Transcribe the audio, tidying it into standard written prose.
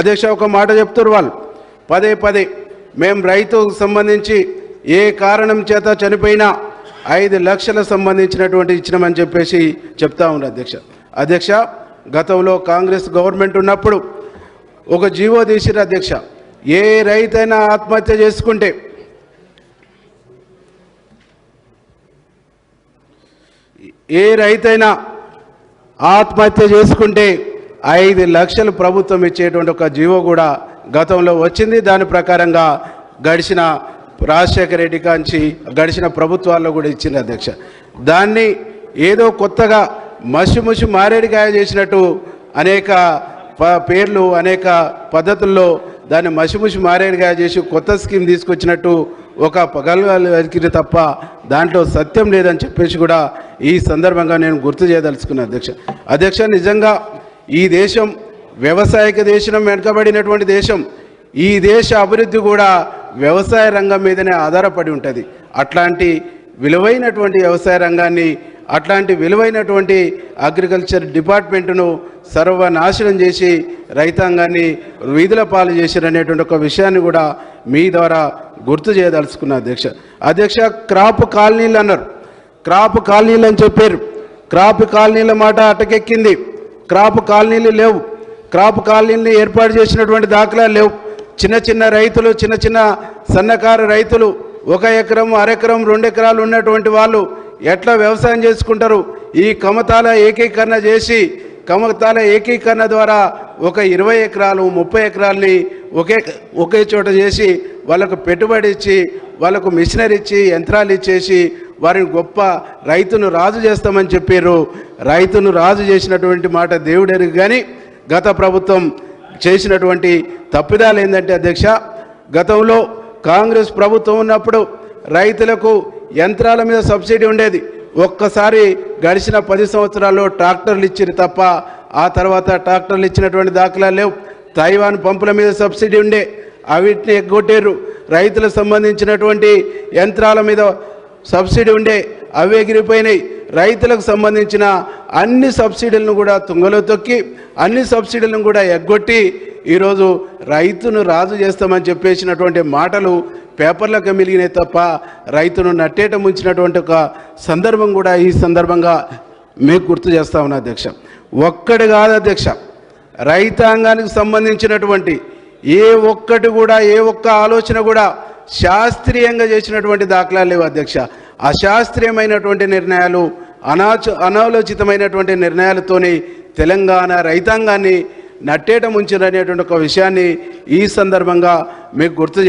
అధ్యక్ష ఒక మాట చెప్తారు వాళ్ళు పదే పదే మేము రైతుకు సంబంధించి ఏ కారణం చేత చనిపోయినా 5 లక్షల సంబంధించినటువంటి ఇచ్చినామని చెప్పేసి చెప్తా ఉన్నారు అధ్యక్ష. అధ్యక్ష గతంలో కాంగ్రెస్ గవర్నమెంట్ ఉన్నప్పుడు ఒక జీవో తీసిరు అధ్యక్ష. ఏ రైతైనా ఆత్మహత్య చేసుకుంటే ఆత్మహత్య చేసుకుంటే 5 లక్షలు ప్రభుత్వం ఇచ్చేటువంటి ఒక జీవో కూడా గతంలో వచ్చింది. దాని ప్రకారంగా గడిచిన రాజశేఖర రెడ్డి కాంచి గడిచిన ప్రభుత్వాల్లో కూడా ఇచ్చింది అధ్యక్ష. దాన్ని ఏదో కొత్తగా మసి మారేడుకాయ చేసినట్టు అనేక పేర్లు అనేక పద్ధతుల్లో దాన్ని మసి మారేడుకాయ చేసి కొత్త స్కీమ్ తీసుకొచ్చినట్టు ఒక పగలగాలు వెతికిన తప్ప దాంట్లో సత్యం లేదని చెప్పేసి కూడా ఈ సందర్భంగా నేను గుర్తు చేయదలుచుకున్నాను అధ్యక్ష. అధ్యక్ష నిజంగా ఈ దేశం వ్యవసాయక దేశం, వెనుకబడినటువంటి దేశం. ఈ దేశ అభివృద్ధి కూడా వ్యవసాయ రంగం మీదనే ఆధారపడి ఉంటుంది. అట్లాంటి విలువైనటువంటి వ్యవసాయ రంగాన్ని, అట్లాంటి విలువైనటువంటి అగ్రికల్చర్ డిపార్ట్మెంటును సర్వనాశనం చేసి రైతాంగాన్ని వీధుల పాలు చేశారనేటువంటి ఒక విషయాన్ని కూడా మీ ద్వారా గుర్తు చేయదలుచుకున్నా అధ్యక్ష. అధ్యక్ష క్రాప్ కాలనీలు అన్నారు, క్రాప్ కాలనీలు అని చెప్పారు. క్రాప్ కాలనీల మాట అటకెక్కింది. క్రాప్ కాలనీలు లేవు. క్రాప్ కాలనీని ఏర్పాటు చేసినటువంటి దాఖలాలు లేవు. చిన్న రైతులు, చిన్న సన్నకారు రైతులు 1 ఎకరం, అరెకరం, 2 ఎకరాలు ఉన్నటువంటి వాళ్ళు ఎట్లా వ్యవసాయం చేసుకుంటారు? ఈ కమతాల ఏకీకరణ చేసి, కమతాల ఏకీకరణ ద్వారా ఒక 20 ఎకరాలు 30 ఎకరాలని ఒకే చోట చేసి వాళ్ళకు పెట్టుబడి ఇచ్చి, వాళ్ళకు మిషనరీ ఇచ్చి, యంత్రాలు ఇచ్చేసి వారిని గొప్ప రైతును రాజు చేస్తామని చెప్పారు. రైతును రాజు చేసినటువంటి మాట దేవుడెరుగు. కానీ గత ప్రభుత్వం చేసినటువంటి తప్పిదాలు ఏంటంటే అధ్యక్ష, గతంలో కాంగ్రెస్ ప్రభుత్వం ఉన్నప్పుడు రైతులకు యంత్రాల మీద సబ్సిడీ ఉండేది. ఒక్కసారి గడిచిన 10 సంవత్సరాల్లో ట్రాక్టర్లు ఇచ్చారు తప్ప ఆ తర్వాత ట్రాక్టర్లు ఇచ్చినటువంటి దాఖలాలు లేవు. తైవాన్ పంపుల మీద సబ్సిడీ ఉండే, అవిటిని ఎగ్గొట్టారు. రైతులకు సంబంధించినటువంటి యంత్రాల మీద సబ్సిడీ ఉండే, అవి ఎగిరిపోయినాయి. రైతులకు సంబంధించిన అన్ని సబ్సిడీలను కూడా తుంగలో తొక్కి, అన్ని సబ్సిడీలను కూడా ఎగ్గొట్టి ఈరోజు రైతును రాజు చేస్తామని చెప్పేసినటువంటి మాటలు పేపర్లకు మిలిగినాయి తప్ప రైతును నట్టేట ముంచినటువంటి ఒక సందర్భం కూడా ఈ సందర్భంగా మీకు గుర్తు చేస్తా ఉన్నా అధ్యక్ష. ఒక్కటి కాదు అధ్యక్ష, రైతాంగానికి సంబంధించినటువంటి ఏ ఒక్క ఆలోచన కూడా శాస్త్రీయంగా చేసినటువంటి దాఖలాలు లేవు అధ్యక్ష. అశాస్త్రీయమైనటువంటి నిర్ణయాలు, అనాలోచితమైనటువంటి నిర్ణయాలతోని తెలంగాణ రైతాంగాన్ని నట్టేట ముంచారనేటువంటి ఒక విషయాన్ని ఈ సందర్భంగా మీకు గుర్తు